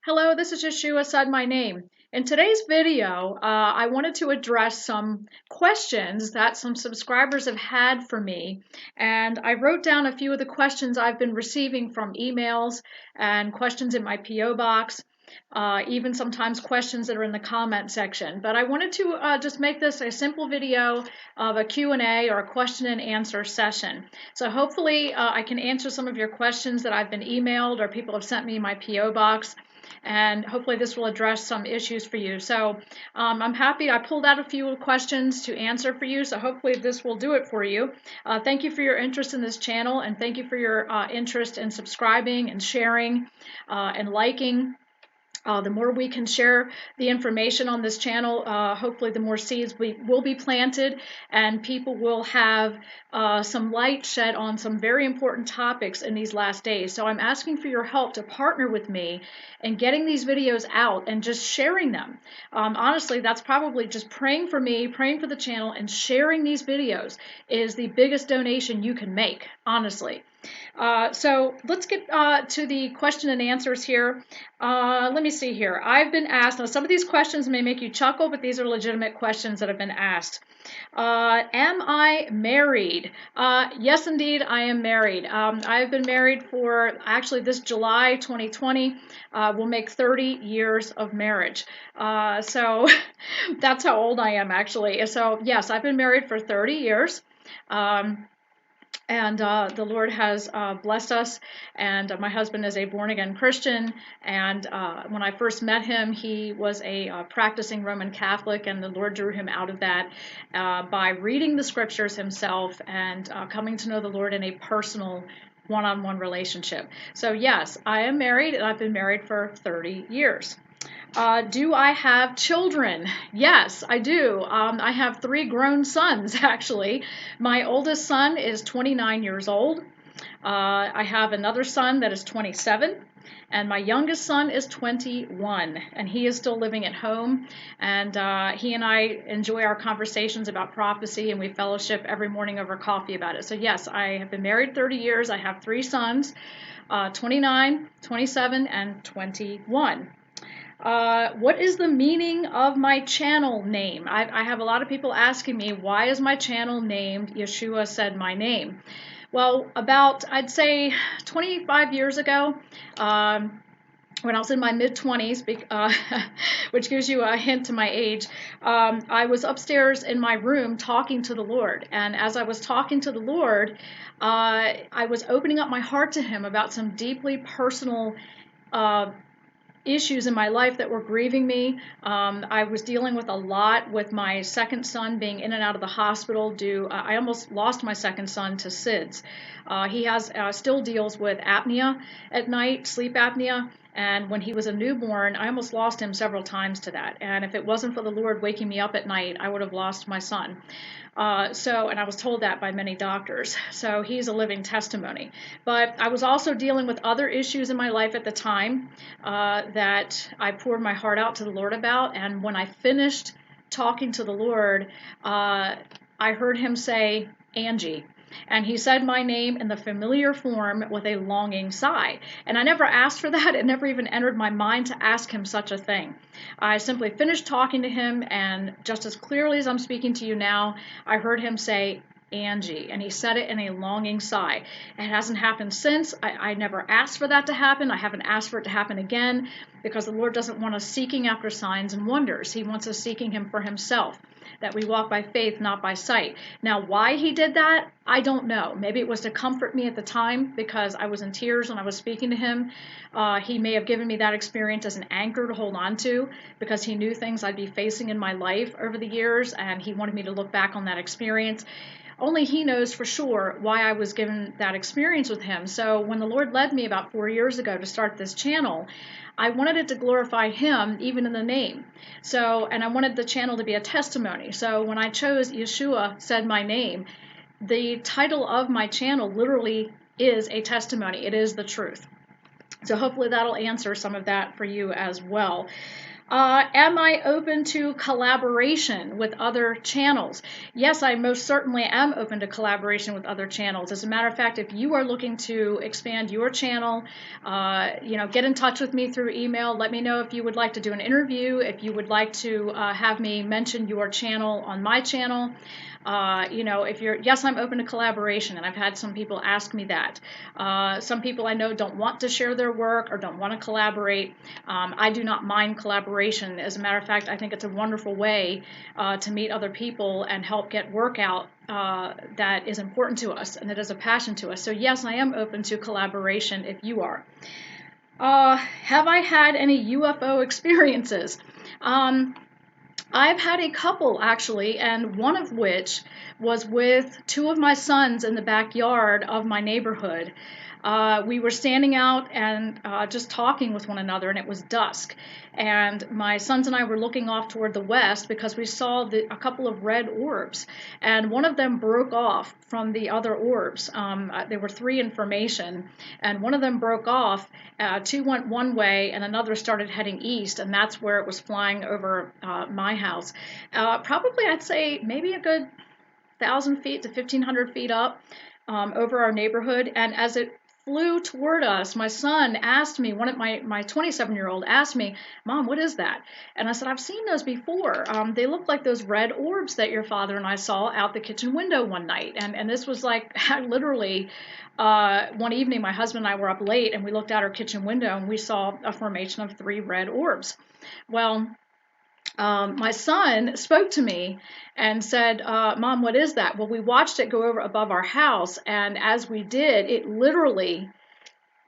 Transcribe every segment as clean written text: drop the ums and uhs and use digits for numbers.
Hello, this is Yeshua said my name. In today's video, I wanted to address some questions that some subscribers have had for me, and I wrote down a few of the questions I've been receiving from emails and questions in my PO box, even sometimes questions that are in the comment section. But I wanted to just make this a simple video of a Q&A or a question and answer session. So hopefully I can answer some of your questions that I've been emailed or people have sent me in my PO box. And hopefully this will address some issues for you. So I'm happy I pulled out a few questions to answer for you. So hopefully this will do it for you. Thank you for your interest in this channel, and thank you for your interest in subscribing and sharing and liking. The more we can share the information on this channel, hopefully the more seeds will be planted and people will have some light shed on some very important topics in these last days. So I'm asking for your help to partner with me in getting these videos out and just sharing them. Honestly, that's probably just praying for me, praying for the channel, and sharing these videos is the biggest donation you can make, honestly. So let's get to the question and answers here. Let me see here. I've been asked, now some of these questions may make you chuckle, but these are legitimate questions that have been asked. Am I married? Yes, indeed, I am married. I've been married for, actually this July 2020, will make 30 years of marriage. So that's how old I am, actually. So yes, I've been married for 30 years. And the Lord has blessed us, and my husband is a born-again Christian, and when I first met him, he was a practicing Roman Catholic, and the Lord drew him out of that by reading the scriptures himself and coming to know the Lord in a personal one-on-one relationship. So yes, I am married, and I've been married for 30 years. Do I have children? Yes, I do. I have 3 grown sons, actually. My oldest son is 29 years old. I have another son that is 27, and my youngest son is 21, and he is still living at home. And he and I enjoy our conversations about prophecy, and we fellowship every morning over coffee about it. So yes, I have been married 30 years. I have 3 sons, 29, 27, and 21. What is the meaning of my channel name? I have a lot of people asking me, why is my channel named Yeshua Said My Name? Well, about, I'd say 25 years ago, when I was in my mid-20s, which gives you a hint to my age, I was upstairs in my room talking to the Lord. And as I was talking to the Lord, I was opening up my heart to Him about some deeply personal issues in my life that were grieving me. I was dealing with a lot with my second son being in and out of the hospital I almost lost my second son to SIDS. He still deals with apnea at night, sleep apnea. And when he was a newborn, I almost lost him several times to that. And if it wasn't for the Lord waking me up at night, I would have lost my son. And I was told that by many doctors. So he's a living testimony. But I was also dealing with other issues in my life at the time that I poured my heart out to the Lord about. And when I finished talking to the Lord, I heard Him say, Angie. And He said my name in the familiar form with a longing sigh. And I never asked for that. It never even entered my mind to ask Him such a thing. I simply finished talking to Him, and just as clearly as I'm speaking to you now, I heard Him say, Angie, and He said it in a longing sigh. It hasn't happened since. I never asked for that to happen. I haven't asked for it to happen again, because the Lord doesn't want us seeking after signs and wonders. He wants us seeking Him for Himself, that we walk by faith, not by sight. Now, why He did that, I don't know. Maybe it was to comfort me at the time, because I was in tears when I was speaking to Him. He may have given me that experience as an anchor to hold on to, because He knew things I'd be facing in my life over the years, and He wanted me to look back on that experience. Only He knows for sure why I was given that experience with Him. So when the Lord led me about 4 years ago to start this channel, I wanted it to glorify Him even in the name. And I wanted the channel to be a testimony. So when I chose Yeshua Said My Name, the title of my channel literally is a testimony. It is the truth. So hopefully that'll answer some of that for you as well. Am I open to collaboration with other channels? Yes, I most certainly am open to collaboration with other channels. As a matter of fact, if you are looking to expand your channel, get in touch with me through email. Let me know if you would like to do an interview, if you would like to have me mention your channel on my channel. Yes, I'm open to collaboration, and I've had some people ask me that. Some people I know don't want to share their work or don't want to collaborate. I do not mind collaboration. As a matter of fact, I think it's a wonderful way to meet other people and help get work out that is important to us and that is a passion to us. So yes, I am open to collaboration if you are. Have I had any UFO experiences? I've had a couple actually, and one of which was with two of my sons in the backyard of my neighborhood. We were standing out and just talking with one another, and it was dusk. And my sons and I were looking off toward the west because we saw a couple of red orbs, and one of them broke off from the other orbs. There were three in formation, and one of them broke off. Two went one way, and another started heading east, and that's where it was flying over my house. Probably, I'd say maybe a good 1,000 feet to 1,500 feet up over our neighborhood, and as it flew toward us, my son asked me, my 27-year-old asked me, "Mom, what is that?" And I said, "I've seen those before. They look like those red orbs that your father and I saw out the kitchen window one night." And this was like literally one evening, my husband and I were up late, and we looked out our kitchen window, and we saw a formation of three red orbs. Well, my son spoke to me and said, "Mom, what is that?" Well, we watched it go over above our house, and as we did, it literally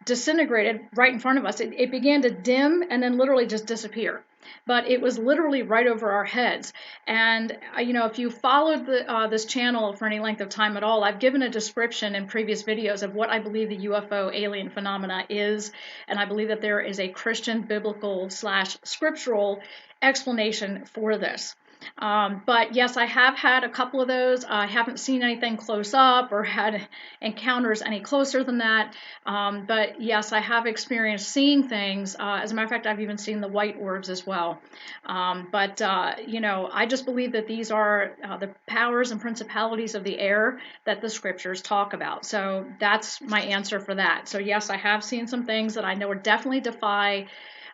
disintegrated right in front of us. It began to dim and then literally just disappear. But it was literally right over our heads. And, if you followed this channel for any length of time at all, I've given a description in previous videos of what I believe the UFO alien phenomena is. And I believe that there is a Christian, biblical / scriptural explanation for this. But yes, I have had a couple of those. I haven't seen anything close up or had encounters any closer than that. But yes, I have experienced seeing things. As a matter of fact, I've even seen the white orbs as well. I just believe that these are the powers and principalities of the air that the scriptures talk about. So that's my answer for that. So yes, I have seen some things that I know are definitely defy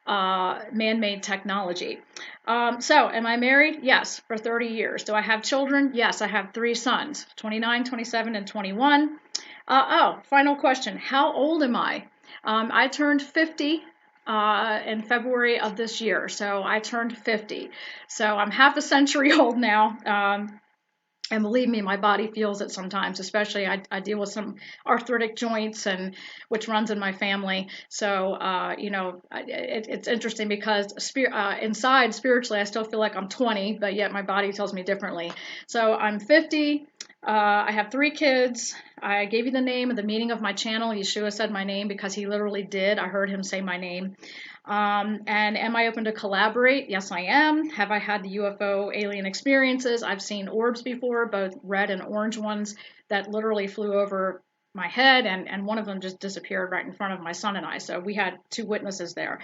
man-made technology. So am I married? Yes, for 30 years. Do I have children? Yes, I have 3 sons, 29, 27, and 21. Final question. How old am I? I turned 50 in February of this year. So I turned 50. So I'm half a century old now. And believe me, my body feels it sometimes, especially I deal with some arthritic joints, which runs in my family. So, it's interesting because inside, spiritually, I still feel like I'm 20, but yet my body tells me differently. So I'm 50. I have 3 kids. I gave you the name and the meaning of my channel. Yeshua said my name because he literally did. I heard him say my name. And am I open to collaborate? Yes, I am. Have I had the UFO alien experiences? I've seen orbs before, both red and orange ones that literally flew over my head, and one of them just disappeared right in front of my son and I. So we had 2 witnesses there.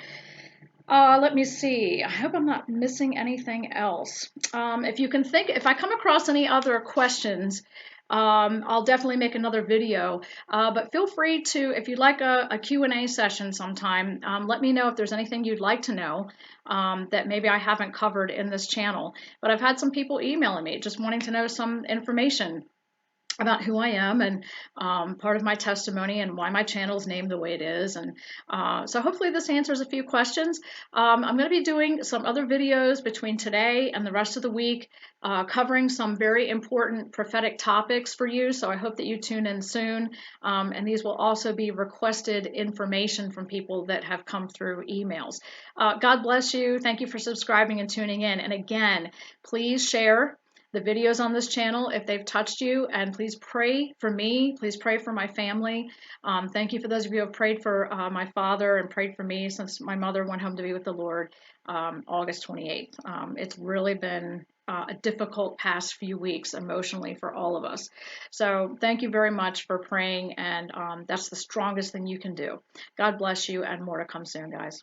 Let me see. I hope I'm not missing anything else. If I come across any other questions, I'll definitely make another video, but feel free to, if you'd like a Q&A session sometime, let me know if there's anything you'd like to know that maybe I haven't covered in this channel. But I've had some people emailing me just wanting to know some information about who I am and part of my testimony and why my channel is named the way it is. And so hopefully this answers a few questions. I'm going to be doing some other videos between today and the rest of the week covering some very important prophetic topics for you. So I hope that you tune in soon. And these will also be requested information from people that have come through emails. God bless you. Thank you for subscribing and tuning in. And again, please share the videos on this channel if they've touched you, and please pray for me. Please pray for my family. Thank you for those of you who have prayed for my father and prayed for me since my mother went home to be with the Lord August 28th. It's really been a difficult past few weeks emotionally for all of us. So thank you very much for praying, and that's the strongest thing you can do. God bless you, and more to come soon, guys.